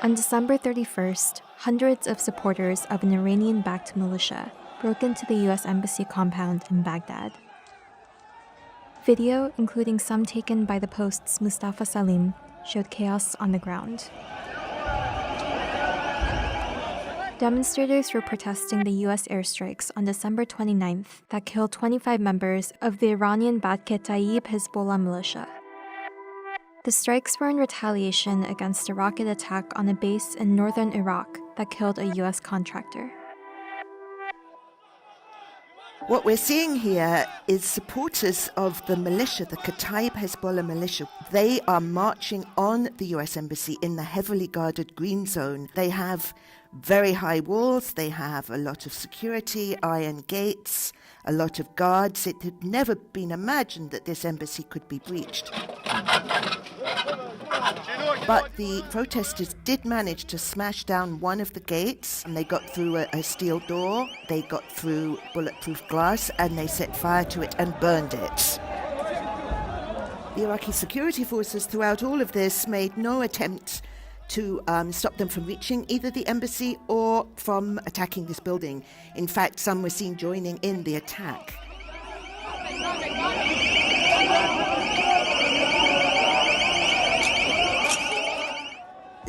On December 31st, hundreds of supporters of an Iranian-backed militia broke into the U.S. Embassy compound in Baghdad. Video, including some taken by the Post's Mustafa Salim, showed chaos on the ground. Demonstrators were protesting the U.S. airstrikes on December 29th that killed 25 members of the Iranian Vatican Hezbollah militia. The strikes were in retaliation against a rocket attack on a base in northern Iraq that killed a U.S. contractor. What we're seeing here is supporters of the militia, the Kataib Hezbollah militia. They are marching on the US Embassy in the heavily guarded green zone. They have very high walls, they have a lot of security, iron gates, a lot of guards. It had never been imagined that this embassy could be breached. But the protesters did manage to smash down one of the gates, and they got through a steel door, they got through bulletproof glass, and they set fire to it and burned it. The Iraqi security forces throughout all of this made no attempt to stop them from reaching either the embassy or from attacking this building. In fact, some were seen joining in the attack.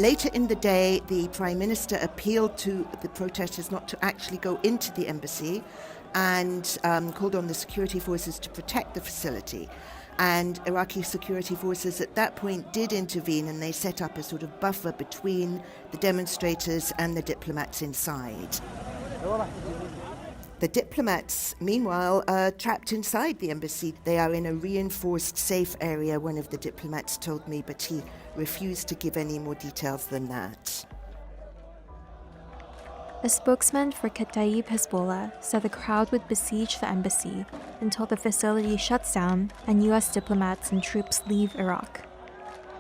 Later in the day, the Prime Minister appealed to the protesters not to actually go into the embassy and called on the security forces to protect the facility. And Iraqi security forces at that point did intervene, and they set up a sort of buffer between the demonstrators and the diplomats inside. The diplomats, meanwhile, are trapped inside the embassy. They are in a reinforced safe area, one of the diplomats told me, but he refused to give any more details than that. A spokesman for Kataib Hezbollah said the crowd would besiege the embassy until the facility shuts down and U.S. diplomats and troops leave Iraq.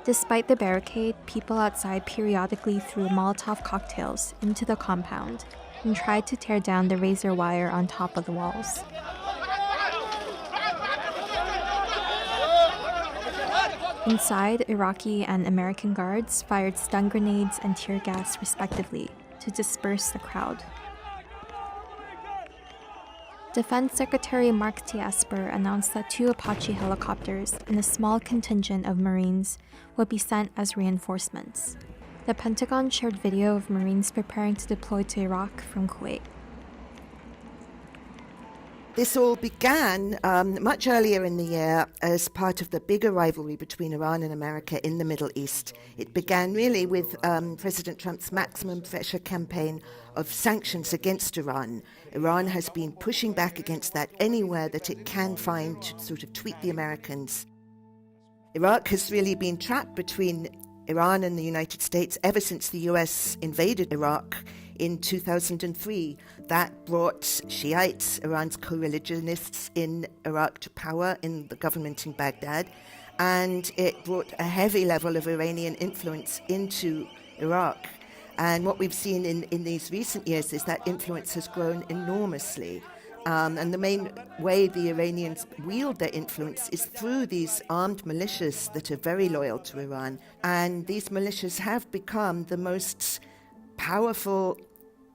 Despite the barricade, people outside periodically threw Molotov cocktails into the compound and tried to tear down the razor wire on top of the walls. Inside, Iraqi and American guards fired stun grenades and tear gas respectively to disperse the crowd. Defense Secretary Mark T. Esper announced that 2 Apache helicopters and a small contingent of Marines would be sent as reinforcements. The Pentagon shared video of Marines preparing to deploy to Iraq from Kuwait. This all began much earlier in the year as part of the bigger rivalry between Iran and America in the Middle East. It began really with President Trump's maximum pressure campaign of sanctions against Iran. Iran has been pushing back against that anywhere that it can find to sort of tweak the Americans. Iraq has really been trapped between Iran and the United States ever since the US invaded Iraq in 2003. That brought Shiites, Iran's co-religionists in Iraq, to power in the government in Baghdad, and it brought a heavy level of Iranian influence into Iraq. And what we've seen in these recent years is that influence has grown enormously. And the main way the Iranians wield their influence is through these armed militias that are very loyal to Iran. And these militias have become the most powerful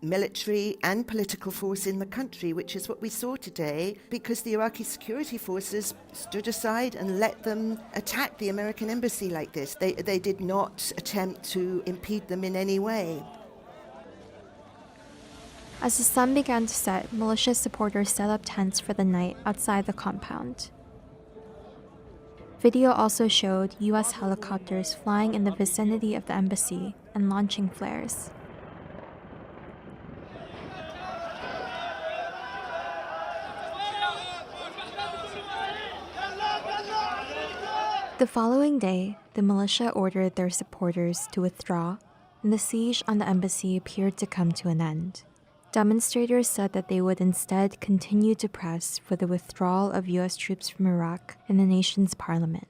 military and political force in the country, which is what we saw today, because the Iraqi security forces stood aside and let them attack the American embassy like this. They did not attempt to impede them in any way. As the sun began to set, militia supporters set up tents for the night outside the compound. Video also showed U.S. helicopters flying in the vicinity of the embassy and launching flares. The following day, the militia ordered their supporters to withdraw, and the siege on the embassy appeared to come to an end. Demonstrators said that they would instead continue to press for the withdrawal of U.S. troops from Iraq in the nation's parliament.